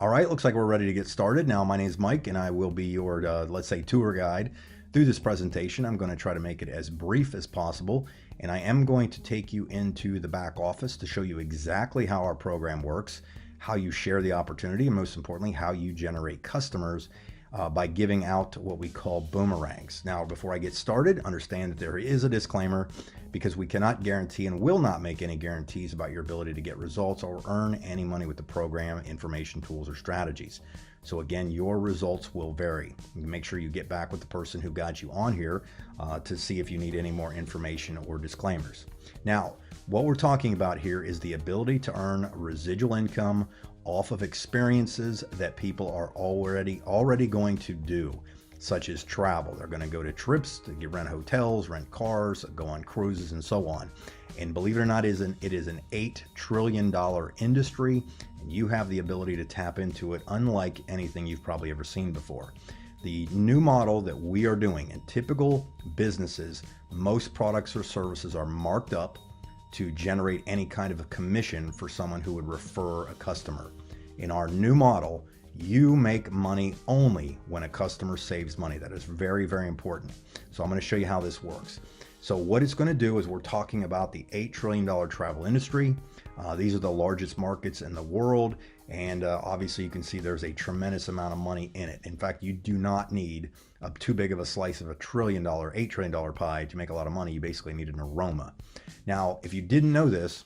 All right, looks like we're ready to get started. Now, my name is Mike, and I will be your, let's say, tour guide through this presentation. I'm going to try to make it as brief as possible, and I am going to take you into the back office to show you exactly how our program works, how you share the opportunity, and most importantly, how you generate customers by giving out what we call boomerangs. Now, before I get started, understand that there is a disclaimer because we cannot guarantee and will not make any guarantees about your ability to get results or earn any money with the program, information, tools, or strategies. So again, your results will vary. Make sure you get back with the person who got you on here to see if you need any more information or disclaimers. Now, what we're talking about here is the ability to earn residual income off of experiences that people are already going to do, such as travel. They're going to go to trips, to rent hotels, rent cars, go on cruises, and so on. And believe it or not, it is an $8 trillion industry, and you have the ability to tap into it unlike anything you've probably ever seen before. The new model that we are doing in typical businesses, most products or services are marked up to generate any kind of a commission for someone who would refer a customer. In our new model, you make money only when a customer saves money. That is very, very important. So I'm going to show you how this works. So what it's going to do is we're talking about the $8 trillion travel industry. These are the largest markets in the world. And obviously you can see there's a tremendous amount of money in it. In fact, you do not need too big of a slice of $8 trillion pie to make a lot of money. You basically need an aroma. Now, if you didn't know this,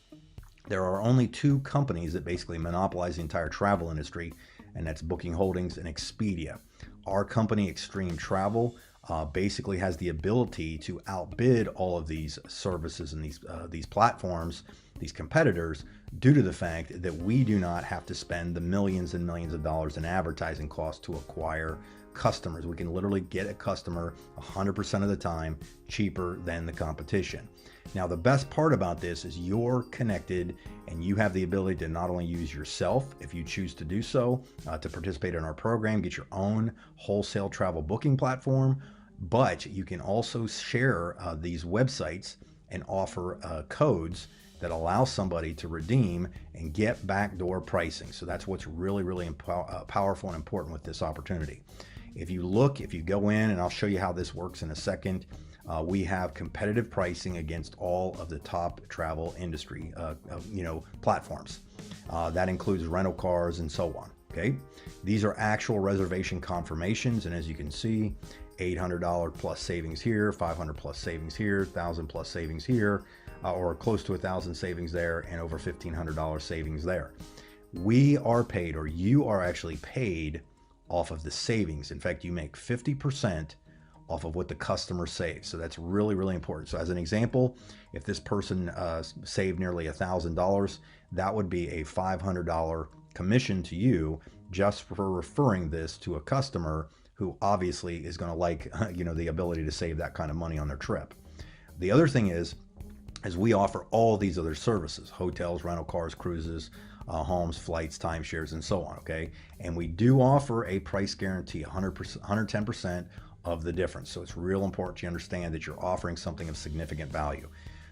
there are only two companies that basically monopolize the entire travel industry, and that's Booking Holdings and Expedia. Our company, Extreme Travel, basically has the ability to outbid all of these services and these platforms, these competitors, due to the fact that we do not have to spend the millions and millions of dollars in advertising costs to acquire customers. We can literally get a customer 100% of the time cheaper than the competition. Now, the best part about this is you're connected and you have the ability to not only use yourself, if you choose to do so, to participate in our program, get your own wholesale travel booking platform, but you can also share these websites and offer codes that allow somebody to redeem and get backdoor pricing. So that's what's really, really powerful and important with this opportunity. If you go in, and I'll show you how this works in a second, we have competitive pricing against all of the top travel industry platforms. That includes rental cars and so on. Okay, these are actual reservation confirmations, and as you can see, $800 plus savings here, $500 plus savings here, $1,000 plus savings here, or close to $1,000 savings there, and over $1,500 savings there. We are paid, or you are actually paid off of the savings. In fact, you make 50% off of what the customer saves. So that's really, really important. So as an example, if this person saved nearly $1,000, that would be a $500 commission to you just for referring this to a customer who obviously is going to like, the ability to save that kind of money on their trip. The other thing is we offer all these other services: hotels, rental cars, cruises, homes, flights, timeshares, and so on. Okay, and we do offer a price guarantee, 100%, 110% of the difference. So it's real important you understand that you're offering something of significant value.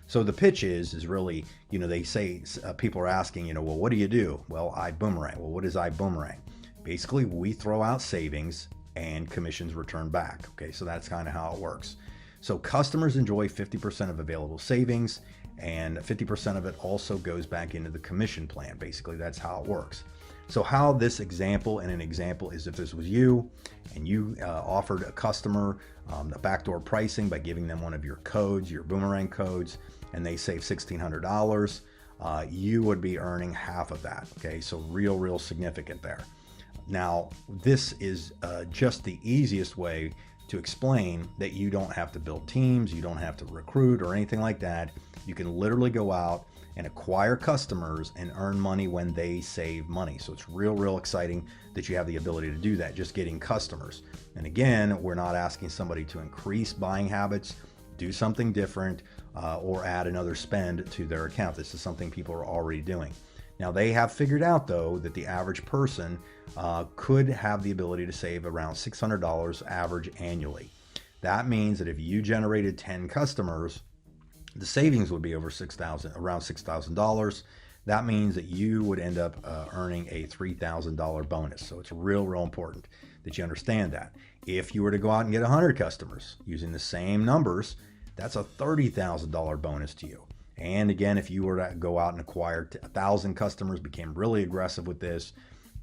So the pitch is really, they say, people are asking, well, what do you do? Well, Ibuumerang. Well, what is Ibuumerang? Basically, we throw out savings and commissions return back. Okay, so that's kind of how it works. So customers enjoy 50% of available savings, and 50% of it also goes back into the commission plan. Basically, that's how it works. So how this example is if this was you and you offered a customer a backdoor pricing by giving them one of your codes, your boomerang codes, and they save $1,600, you would be earning half of that. Okay, so real significant there. Now, this is just the easiest way to explain that you don't have to build teams, you don't have to recruit or anything like that. You can literally go out and acquire customers and earn money when they save money. So it's real exciting that you have the ability to do that, just getting customers. And again, we're not asking somebody to increase buying habits, do something different, or add another spend to their account. This is something people are already doing. Now, they have figured out, though, that the average person could have the ability to save around $600 average annually. That means that if you generated 10 customers, the savings would be over around $6,000. that means that you would end up earning a $3,000 bonus. So it's real important that you understand that. If you were to go out and get 100 customers using the same numbers, that's a $30,000 bonus to you. And again, if you were to go out and acquire 1,000 customers, became really aggressive with this,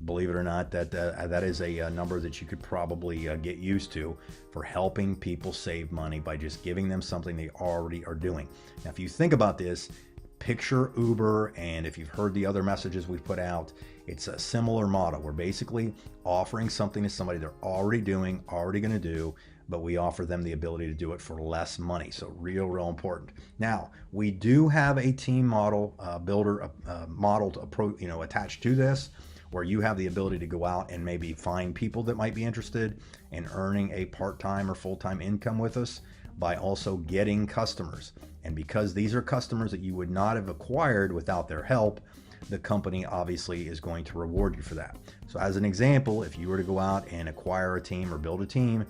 believe it or not, that is a number that you could probably get used to for helping people save money by just giving them something they already are doing. Now, if you think about this, picture Uber, and if you've heard the other messages we've put out, it's a similar model. We're basically offering something to somebody they're already doing, already going to do, but we offer them the ability to do it for less money. So real important. Now, we do have a team model builder model to attached to this, where you have the ability to go out and maybe find people that might be interested in earning a part-time or full-time income with us by also getting customers. And because these are customers that you would not have acquired without their help, the company obviously is going to reward you for that. So as an example, if you were to go out and acquire a team or build a team,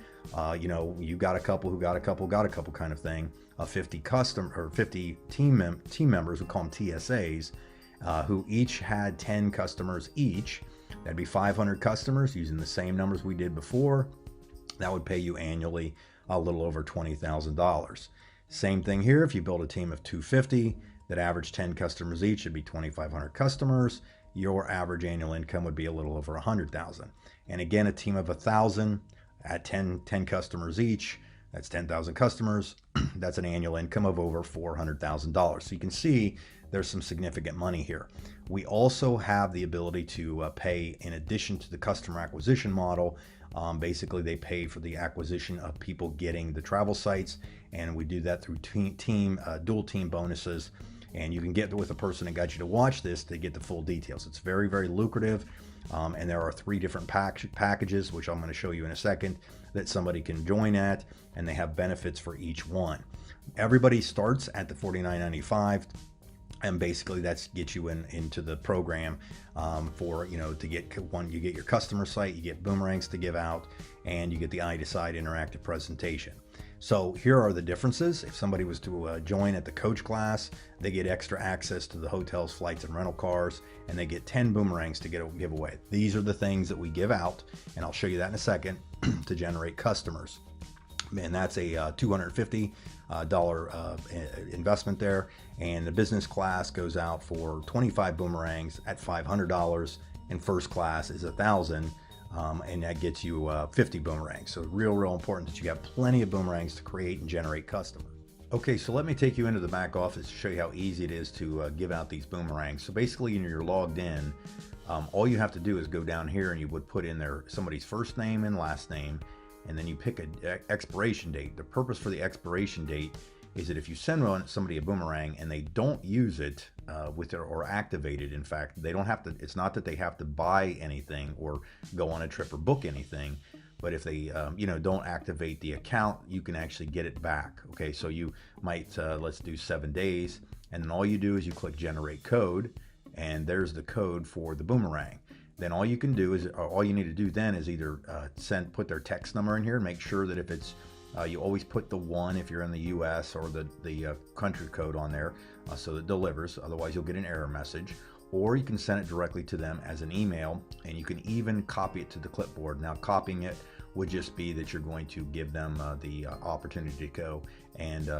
you got a couple who got a couple kind of thing, 50 team members, we call them TSAs, who each had 10 customers each. That'd be 500 customers using the same numbers we did before. That would pay you annually a little over $20,000. Same thing here. If you build a team of 250 that average 10 customers each, it'd be 2,500 customers. Your average annual income would be a little over 100,000. And again, a team of 1,000 at 10 customers each, that's 10,000 customers. That's an annual income of over $400,000. So you can see there's some significant money here. We also have the ability to pay in addition to the customer acquisition model. Basically, they pay for the acquisition of people getting the travel sites, and we do that through dual team bonuses. And you can get with a person that got you to watch this to get the full details. It's very lucrative. And there are 3 different packages, which I'm going to show you in a second, that somebody can join at, and they have benefits for each one. Everybody starts at the $49.95, and basically that's gets you into the program to get one. You get your customer site, you get boomerangs to give out, and you get the iDecide interactive presentation. So here are the differences. If somebody was to join at the coach class, they get extra access to the hotels, flights, and rental cars, and they get 10 boomerangs to give away. These are the things that we give out, and I'll show you that in a second, to generate customers. And that's a $250 investment there. And the business class goes out for 25 boomerangs at $500, and first class is $1,000. And that gets you 50 boomerangs. So real important that you got plenty of boomerangs to create and generate customers. Okay, so let me take you into the back office to show you how easy it is to give out these boomerangs. So basically, when you're logged in, all you have to do is go down here and you would put in there somebody's first name and last name, and then you pick an expiration date. The purpose for the expiration date is that if you send somebody a boomerang and they don't use it or activate it, in fact, they don't have to. It's not that they have to buy anything or go on a trip or book anything, but if they don't activate the account, you can actually get it back. Okay, so you might let's do 7 days, and then all you do is you click generate code, and there's the code for the boomerang. Then all you need to do then is either put their text number in here, make sure that if it's you always put the 1 if you're in the US, or the country code on there, so it delivers. Otherwise you'll get an error message. Or you can send it directly to them as an email, and you can even copy it to the clipboard. Now, copying it would just be that you're going to give them the opportunity to go and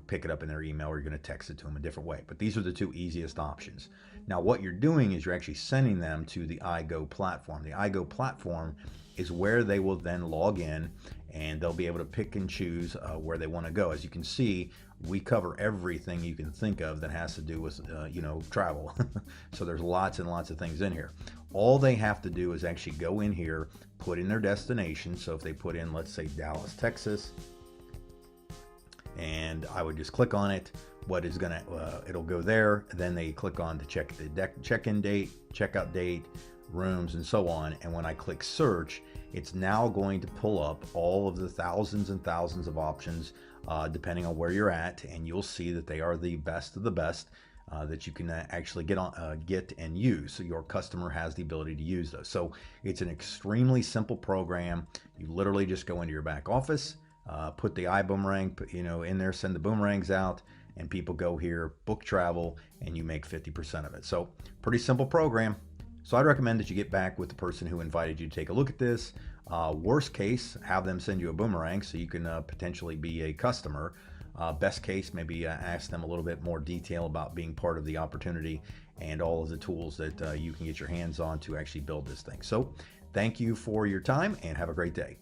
pick it up in their email, or you're going to text it to them a different way. But these are the 2 easiest options. Now, what you're doing is you're actually sending them to the iGo platform. The iGo platform is where they will then log in, and they'll be able to pick and choose where they want to go. As you can see, we cover everything you can think of that has to do with travel. So there's lots and lots of things in here. All they have to do is actually go in here, put in their destination. So if they put in, let's say, Dallas, Texas, and I would just click on it, it'll go there. Then they click on to check the check-in date, checkout date, rooms, and so on. And when I click search, it's now going to pull up all of the thousands and thousands of options depending on where you're at, and you'll see that they are the best of the best that you can actually get and use. So your customer has the ability to use those. So it's an extremely simple program. You literally just go into your back office, put the iBoomerang in there, send the boomerangs out, and people go here, book travel, and you make 50% of it. So pretty simple program. So I'd recommend that you get back with the person who invited you to take a look at this. Worst case, have them send you a boomerang so you can potentially be a customer. Best case, maybe ask them a little bit more detail about being part of the opportunity and all of the tools that you can get your hands on to actually build this thing. So thank you for your time and have a great day.